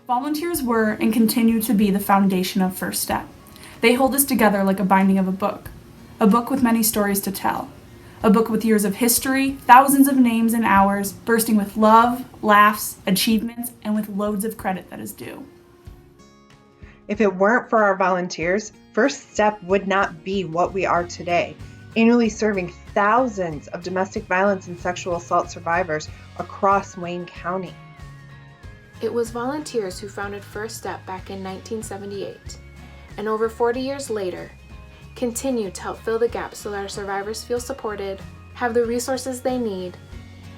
Volunteers were and continue to be the foundation of First Step. They hold us together like a binding of a book with many stories to tell, a book with years of history, thousands of names and hours, bursting with love, laughs, achievements, and with loads of credit that is due. If it weren't for our volunteers, First Step would not be what we are today, annually serving thousands of domestic violence and sexual assault survivors across Wayne County. It was volunteers who founded First Step back in 1978, and over 40 years later, continue to help fill the gap so that our survivors feel supported, have the resources they need,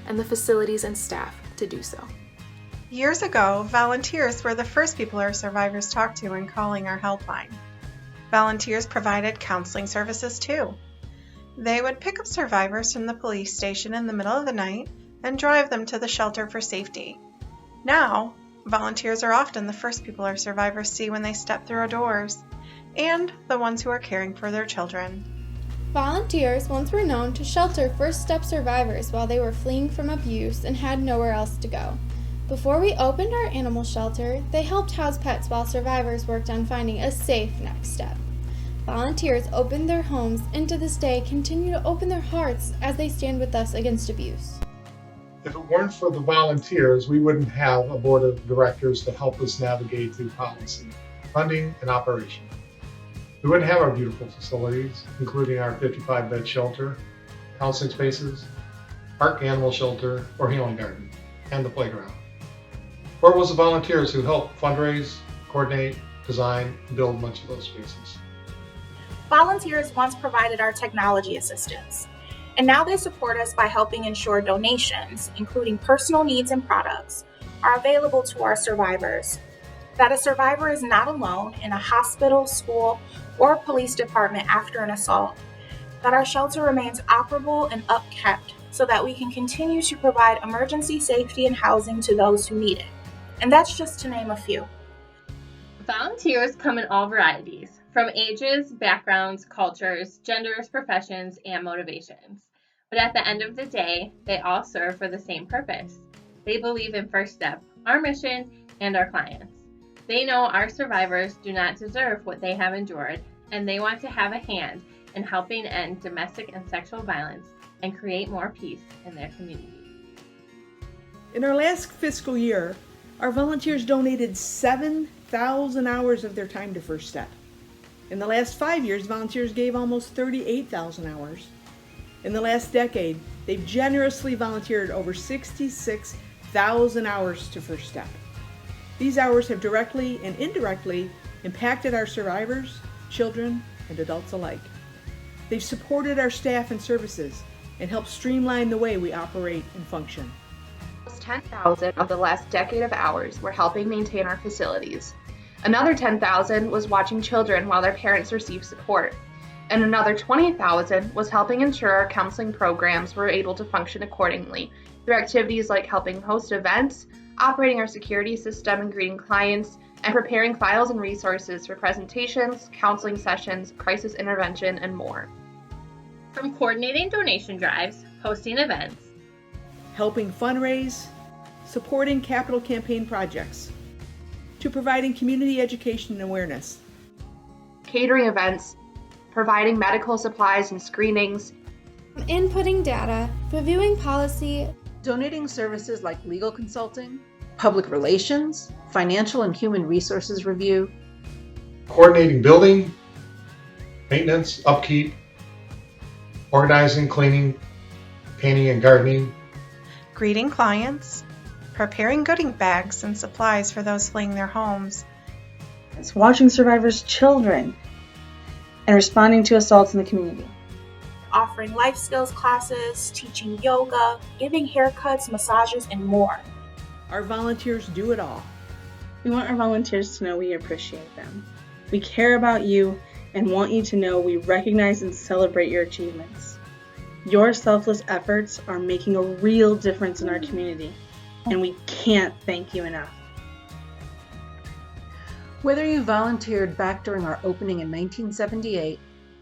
and the facilities and staff to do so. Years ago, volunteers were the first people our survivors talked to when calling our helpline. Volunteers provided counseling services too. They would pick up survivors from the police station in the middle of the night and drive them to the shelter for safety. Now, volunteers are often the first people our survivors see when they step through our doors, and the ones who are caring for their children. Volunteers once were known to shelter First Step survivors while they were fleeing from abuse and had nowhere else to go. Before we opened our animal shelter, they helped house pets while survivors worked on finding a safe next step. Volunteers opened their homes and to this day continue to open their hearts as they stand with us against abuse. If it weren't for the volunteers, we wouldn't have a board of directors to help us navigate through policy, funding, and operation. We wouldn't have our beautiful facilities, including our 55-bed shelter, counseling spaces, park animal shelter, or healing garden, and the playground. Where was the volunteers who helped fundraise, coordinate, design, and build much of those spaces? Volunteers once provided our technology assistance, and now they support us by helping ensure donations, including personal needs and products, are available to our survivors. That a survivor is not alone in a hospital, school, or police department after an assault. That our shelter remains operable and upkept so that we can continue to provide emergency safety and housing to those who need it. And that's just to name a few. Volunteers come in all varieties, from ages, backgrounds, cultures, genders, professions, and motivations. But at the end of the day, they all serve for the same purpose. They believe in First Step, our mission, and our clients. They know our survivors do not deserve what they have endured, and they want to have a hand in helping end domestic and sexual violence and create more peace in their community. In our last fiscal year, our volunteers donated 7,000 hours of their time to First Step. In the last 5 years, volunteers gave almost 38,000 hours. In the last decade, they've generously volunteered over 66,000 hours to First Step. These hours have directly and indirectly impacted our survivors, children, and adults alike. They've supported our staff and services and helped streamline the way we operate and function. Almost 10,000 of the last decade of hours were helping maintain our facilities. Another 10,000 was watching children while their parents received support. And another 20,000 was helping ensure our counseling programs were able to function accordingly through activities like helping host events, operating our security system and greeting clients, and preparing files and resources for presentations, counseling sessions, crisis intervention, and more. From coordinating donation drives, hosting events, helping fundraise, supporting capital campaign projects, to providing community education and awareness, catering events, providing medical supplies and screenings, inputting data, reviewing policy, donating services like legal consulting, public relations, financial and human resources review, coordinating building, maintenance, upkeep, organizing, cleaning, painting and gardening, Greeting clients, preparing goodie bags and supplies for those fleeing their homes. It's watching survivors' children and responding to assaults in the community. Offering life skills classes, teaching yoga, giving haircuts, massages, and more. Our volunteers do it all. We want our volunteers to know we appreciate them. We care about you and want you to know we recognize and celebrate your achievements. Your selfless efforts are making a real difference in our community, and we can't thank you enough. Whether you volunteered back during our opening in 1978,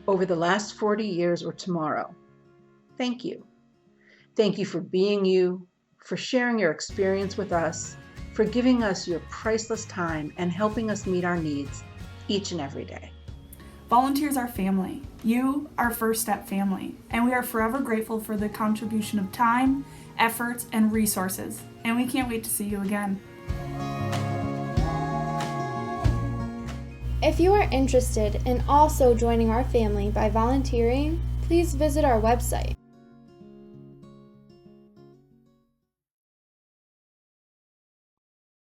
over the last 40 years, or tomorrow, thank you. Thank you for being you, for sharing your experience with us, for giving us your priceless time and helping us meet our needs each and every day. Volunteers are family. You are First Step family, and we are forever grateful for the contribution of time, effort, and resources, and we can't wait to see you again. If you are interested in also joining our family by volunteering, please visit our website,